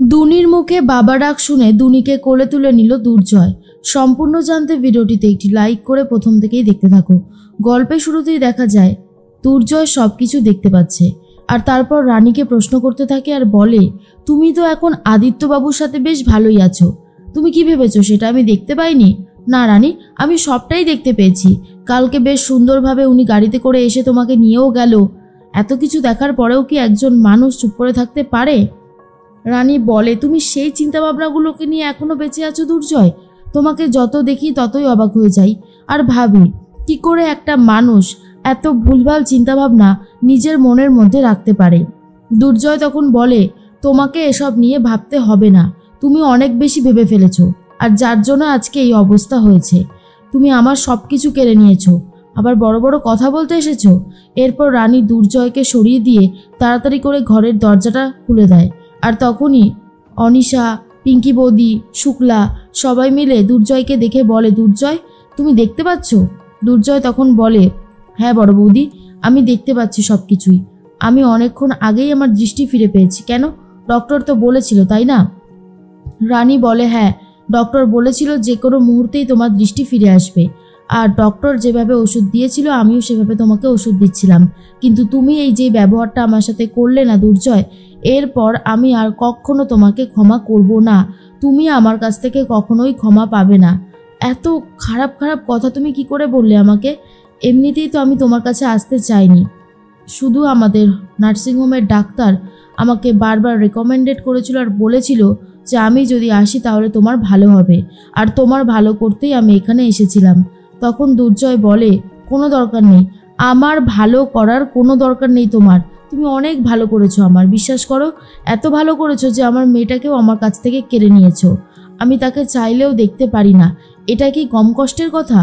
দুনির মুখে বাবা ডাক শুনে দুনিকে কোলে তুলে নিল দুর্জয়। সম্পূর্ণ জানতে ভিডিওটিতে একটি লাইক করে প্রথম থেকেই দেখতে থাকো। গল্পের শুরুতেই দেখা যায় দুর্জয় সবকিছু দেখতে পাচ্ছে আর তারপর রানীকে প্রশ্ন করতে থাকে আর বলে, তুমি তো এখন আদিত্যবাবুর সাথে বেশ ভালোই আছো, তুমি কি ভেবেছো সেটা আমি দেখতে পাইনি? না রানী, আমি সবটাই দেখতে পেয়েছি। কালকে বেশ সুন্দরভাবে উনি গাড়িতে করে এসে তোমাকে নিয়েও গেল। এত কিছু দেখার পরেও কি একজন মানুষ চুপ করে থাকতে পারে? রানী বলে, তুমি সেই চিন্তাভাবনাগুলোকে নিয়ে এখনো বেঁচে আছো দুর্জয়? তোমাকে যত দেখি ততই অবাক হয়ে যাই আর ভাবি কি করে একটা মানুষ এত ভুলভাল চিন্তাভাবনা নিজের মনের মধ্যে রাখতে পারে। দুর্জয় তখন বলে, তোমাকে এসব নিয়ে ভাবতে হবে না, তুমি অনেক বেশি ভেবে ফেলেছো আর যার জন্য আজকে এই অবস্থা হয়েছে। তুমি আমার সব কিছু কেড়ে নিয়েছো, আবার বড় বড় কথা বলতে এসেছো। এরপর রানী দুর্জয়কে সরিয়ে দিয়ে তাড়াতাড়ি করে ঘরের দরজাটা খুলে দেয় আর তখনই অনিশা, পিঙ্কি বৌদি, শুক্লা সবাই মিলে দুর্জয়কে দেখে বলে, দুর্জয় তুমি দেখতে পাচ্ছ? দুর্জয় তখন বলে, হ্যাঁ বড় বৌদি, আমি দেখতে পাচ্ছি সব কিছুই। আমি অনেকক্ষণ আগেই আমার দৃষ্টি ফিরে পেয়েছি। কেন? ডক্টর তো বলেছিল, তাই না? রানী বলে, হ্যাঁ, ডক্টর বলেছিল যে কোনো মুহূর্তেই তোমার দৃষ্টি ফিরে আসবে। আর ডক্টর যেভাবে ওষুধ দিয়েছিল আমিও সেভাবে তোমাকে ওষুধ দিচ্ছিলাম, কিন্তু তুমি এই যে ব্যবহারটা আমার সাথে করলে না দুর্জয়, এরপর আমি আর কখনো তোমাকে ক্ষমা করব না। তুমি আমার কাছ থেকে কখনোই ক্ষমা পাবে না। এত খারাপ খারাপ কথা তুমি কি করে বললে আমাকে? এমনিতেই তো আমি তোমার কাছে আসতে চাইনি, শুধু আমাদের নার্সিংহোমের ডাক্তার আমাকে বারবার রেকমেন্ডেড করেছিল আর বলেছিল যে আমি যদি আসি তাহলে তোমার ভালো হবে, আর তোমার ভালো করতেই আমি এখানে এসেছিলাম। তখন দুর্জয় বলে, কোনো দরকার নেই, আমার ভালো করার কোনো দরকার নেই তোমার। তুমি অনেক ভালো করেছো আমার, বিশ্বাস করো, এত ভালো করেছো যে আমার মেয়েটাকেও আমার কাছ থেকে কেড়ে নিয়েছো। আমি তাকে চাইলেও দেখতে পারি না। এটা কি কম কষ্টের কথা?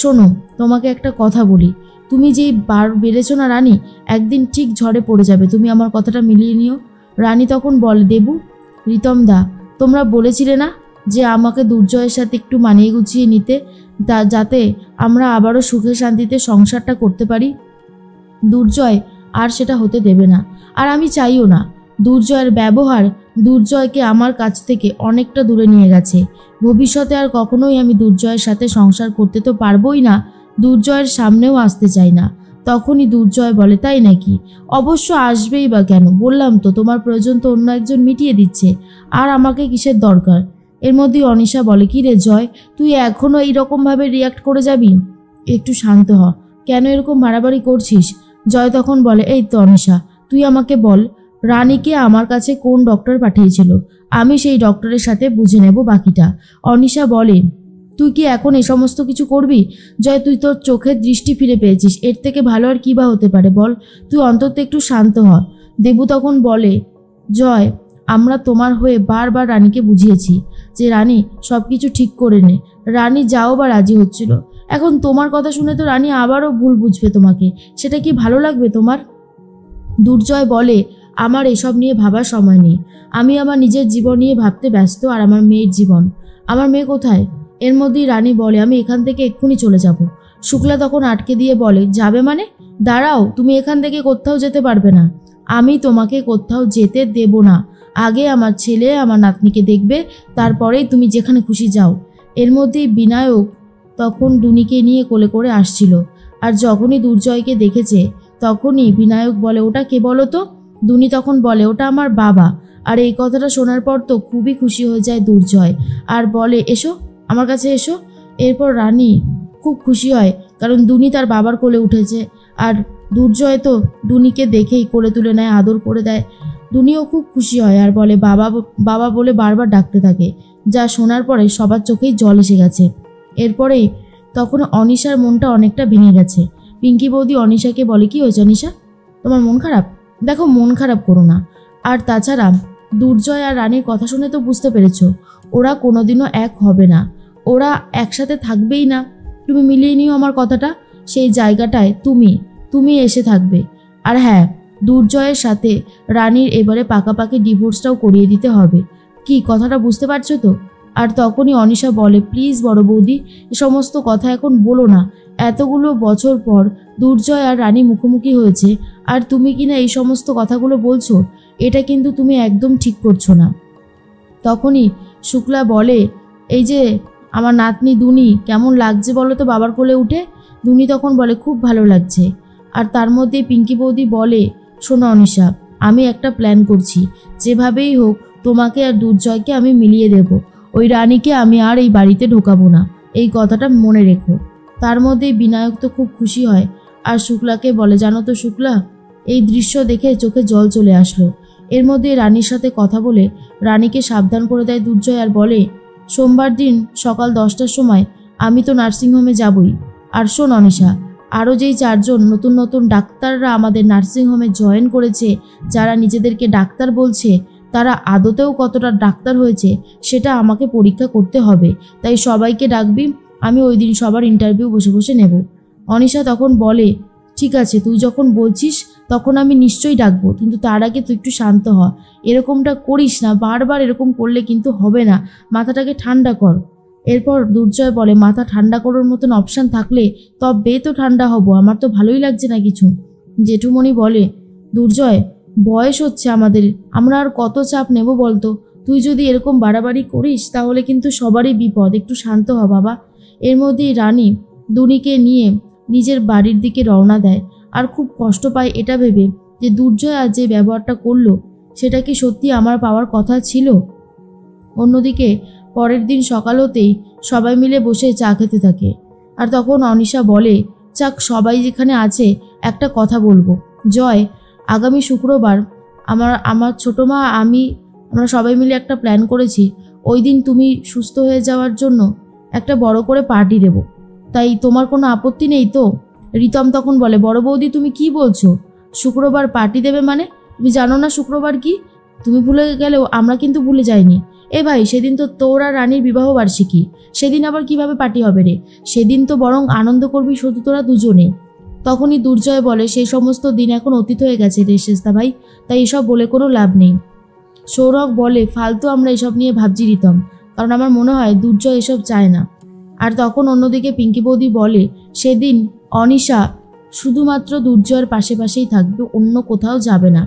শোনো, তোমাকে একটা কথা বলি, তুমি যেই বার বেড়েছো না রানী, একদিন ঠিক ঝড়ে পড়ে যাবে। তুমি আমার কথাটা মিলিয়ে নিও। রানী তখন বলে, দেবু, রিতম দা, তোমরা বলেছিলে না যে আমাকে দুর্জয়ের সাথে একটু মানিয়ে গুছিয়ে নিতে, যাতে আমরা আবারও সুখে শান্তিতে সংসারটা করতে পারি। দুর্জয় আর সেটা হতে দেবে না, আর আমি চাইও না। দুর্জয়ের ব্যবহার দুর্জয়কে আমার কাছ থেকে অনেকটা দূরে নিয়ে গেছে। ভবিষ্যতে আর কখনোই আমি দুর্জয়ের সাথে সংসার করতে তো পারবোই না, দুর্জয়ের সামনেও আসতে চাই না। তখনই দুর্জয় বলে, তাই নাকি? অবশ্য আসবেই বা কেন? বললাম তো তোমার প্রয়োজন তো অন্য একজন মিটিয়ে দিচ্ছে, আর আমাকে কিসের দরকার? এর মধ্যেই অনিশা বলে, কি রে জয়, তুই এখনও এইরকমভাবে রিয়াক্ট করে যাবি? একটু শান্ত হ, কেন এরকম বাড়াবাড়ি করছিস? জয় তখন বলে, এই তো অনিশা, তুই আমাকে বল, রানীকে আমার কাছে কোন ডক্টর পাঠিয়েছিল? আমি সেই ডক্টরের সাথে বুঝে নেব বাকিটা। অনিশা বলে, তুই কি এখন এই সমস্ত কিছু করবি? জয়, তুই তোর চোখের দৃষ্টি ফিরে পেয়েছিস, এর থেকে ভালো আর কী বা হতে পারে বল? তুই অন্তত একটু শান্ত হ। দেবু তখন বলে, জয়, আমরা তোমার হয়ে বারবার রানীকে বুঝিয়েছি যে রানী সব কিছু ঠিক করে নে। রানী যাও বা রাজি হচ্ছিল, এখন তোমার কথা শুনে তো রানী আবারও ভুল বুঝবে তোমাকে। সেটা কি ভালো লাগবে তোমার? দুর্জয় বলে, আমার এসব নিয়ে ভাবার সময় নেই, আমি আমার নিজের জীবন নিয়ে ভাবতে ব্যস্ত। আর আমার মেয়ের জীবন, আমার মেয়ে কোথায়? এর মধ্যেই রানী বলে, আমি এখান থেকে এক্ষুনি চলে যাব। শুক্লা তখন আটকে দিয়ে বলে, যাবে মানে? দাঁড়াও, তুমি এখান থেকে কোথাও যেতে পারবে না। আমি তোমাকে কোথাও যেতে দেব না। আগে আমার ছেলে আমার নাতনিকে দেখবে, তারপরেই তুমি যেখানে খুশি যাও। এর মধ্যেই বিনায়ক তখন দুনিকে নিয়ে কোলে করে আসছিল, আর যখনই দুর্জয়কে দেখেছে তখনই বিনায়ক বলে, ওটা কে বলো তো? দুনি তখন বলে, ওটা আমার বাবা। আর এই কথাটা শোনার পর তো খুবই খুশি হয়ে যায় দুর্জয়, আর বলে, এসো আমার কাছে এসো। এরপর রানী খুব খুশি হয়, কারণ দুনি তার বাবার কোলে উঠেছে। আর দুর্জয় তো দুনিকে দেখেই কোলে তুলে নেয়, আদর করে দেয়। দুনিও খুব খুশি হয় আর বলে, বাবা বাবা বলে বারবার ডাকতে থাকে, যা শোনার পরে সবার চোখেই জল এসে গেছে। এরপরেই তখন অনিশার মনটা অনেকটা ভেঙে গেছে। পিঙ্কি বৌদি অনিশাকে বলে, কি হয়েছে অনিশা, তোমার মন খারাপ? দেখো, মন খারাপ করো না। আর তাছাড়া দুর্জয় আর রানীর কথা শুনে তো বুঝতে পেরেছো ওরা কোনোদিনও এক হবে না, ওরা একসাথে থাকবেই না। তুমি মিলিয়ে নিও আমার কথাটা, সেই জায়গাটায় তুমি এসে থাকবে। আর হ্যাঁ, দুর্জয়ের সাথে রানীর এবারে পাকাপাকি ডিভোর্সটাও করিয়ে দিতে হবে। কি কথাটা বুঝতে পারছো তো? আর তখনই অনিশা বলে, প্লিজ বড় বৌদি, এ সমস্ত কথা এখন বলো না। এতগুলো বছর পর দুর্জয় আর রানী মুখোমুখি হয়েছে, আর তুমি কিনা এই সমস্ত কথাগুলো বলছো, এটা কিন্তু তুমি একদম ঠিক করছো না। তখনই শুক্লা বলে, এই যে আমার নাতনি দুনি, কেমন লাগছে বলো তো বাবার কোলে উঠে? দুনি তখন বলে, খুব ভালো লাগছে। আর তার মধ্যে পিঙ্কি বৌদি বলে, শোনো অনিশা, আমি একটা প্ল্যান করছি, যেভাবেই হোক তোমাকে আর দুর্জয়কে আমি মিলিয়ে দেব। ওই রানীকে আমি আর এই বাড়িতে ঢোকাবো না, এই কথাটা মনে রেখো। তার মধ্যে বিনায়ক তো খুব খুশি হয় আর শুক্লাকে বলে, জানো তো শুক্লা, এই দৃশ্য দেখে চোখে জল চলে আসলো। এর মধ্যে রানীর সাথে কথা বলে রানীকে সাবধান করে দেয় দুর্জয় আর বলে, সোমবার দিন সকাল 10টার সময় আমি তো নার্সিংহোমে যাবই। আর শোন অনিশা, আরও যেই 4জন নতুন নতুন ডাক্তাররা আমাদের নার্সিংহোমে জয়েন করেছে, যারা নিজেদেরকে ডাক্তার বলছে, তারা আদতেও কতটা ডাক্তার হয়েছে সেটা আমাকে পরীক্ষা করতে হবে। তাই সবাইকে ডাকবি, আমি ওই দিন সবার ইন্টারভিউ বসে বসে নেব। অনিশা তখন বলে, ঠিক আছে, তুই যখন বলছিস তখন আমি নিশ্চয়ই ডাকবো, কিন্তু তার আগে তুই একটু শান্ত হ। এরকমটা করিস না, বারবার এরকম করলে কিন্তু হবে না, মাথাটাকে ঠান্ডা কর। এরপর দুর্জয় বলে, মাথা ঠান্ডা করার মতন অপশান থাকলে তবে তো ঠান্ডা হব, আমার তো ভালোই লাগছে না কিছু। জেঠুমণি বলে, দুর্জয়, বয়স হচ্ছে আমাদের, আমরা আর কত চাপ নেব বলতো? তুই যদি এরকম বাড়াবাড়ি করিস তাহলে কিন্তু সবারই বিপদ, একটু শান্ত হ বাবা। এর মধ্যেই রানী দুনিকে নিয়ে নিজের বাড়ির দিকে রওনা দেয় আর খুব কষ্ট পায় এটা ভেবে যে দুর্জয় আজ যে ব্যবহারটা করলো সেটা কি সত্যি আমার পাওয়ার কথা ছিল। অন্যদিকে পরের দিন সকাল হতেই সবাই মিলে বসে চা খেতে থাকে। আর তখন অনিশা বলে, যাক, সবাই যেখানে আছে একটা কথা বলবো। জয়, আগামী শুক্রবার আমার ছোটো মা আমরা সবাই মিলে একটা প্ল্যান করেছি। ওই দিন তুমি সুস্থ হয়ে যাওয়ার জন্য একটা বড় করে পার্টি দেব, তাই তোমার কোনো আপত্তি নেই তো? রিতম তখন বলে, বড় বৌদি তুমি কি বলছো? শুক্রবার পার্টি দেবে মানে? তুমি জানো না শুক্রবার কি? তুমি ভুলে গেলেও আমরা কিন্তু ভুলে যাইনি। এ ভাই, সেদিন তো তোর আর রানীর বিবাহ বার্ষিকী, সেদিন আবার কিভাবে পার্টি হবে রে? সেদিন তো বরং আনন্দ করবি শুধু তোরা দুজনে। তখনই দুর্জয় বলে, সেই সমস্ত দিন এখন অতীত হয়ে গেছে রে শেষদা ভাই, তাই এসব বলে কোনো লাভ নেই। সৌরভ বলে, ফালতু আমরা এসব নিয়ে ভাবছি রিতম, কারণ আমার মনে হয় দুর্জয় এসব চায় না। আর তখন অন্যদিকে পিঙ্কি বৌদি বলে, সেদিন অনিশা শুধুমাত্র দুর্জয়ের পাশে পাশেই থাকবে, অন্য কোথাও যাবে না।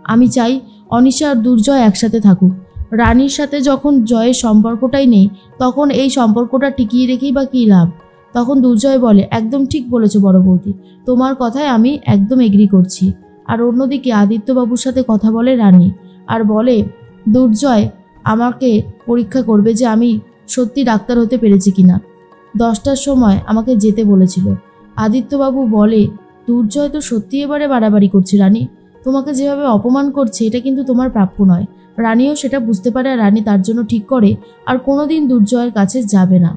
আমি চাই অনিশা আর দুর্জয় একসাথে থাকুক। রানীর সাথে যখন জয়ের সম্পর্কটাই নেই, তখন এই সম্পর্কটা টিকিয়ে রেখেই বা কী লাভ? তখন দুর্জয় বলে, একদম ঠিক বলেছো বড় বৌদি, তোমার কথায় আমি একদম এগ্রি করছি। আর অন্যদিকে আদিত্যবাবুর সাথে কথা বলে রানী আর বলে, দুর্জয় আমাকে পরীক্ষা করবে যে আমি সত্যি ডাক্তার হতে পেরেছি কিনা। 10টার সময় আমাকে যেতে বলেছিল। আদিত্যবাবু বলে, দুর্জয় তো সত্যি এবারে বাড়াবাড়ি করছে রানী, তোমাকে যেভাবে অপমান করছে এটা কিন্তু তোমার প্রাপ্য নয়। রানীও সেটা বুঝতে পারে আর রানী তার জন্য ঠিক করে আর কোনোদিন দুর্জয়ের কাছে যাবে না।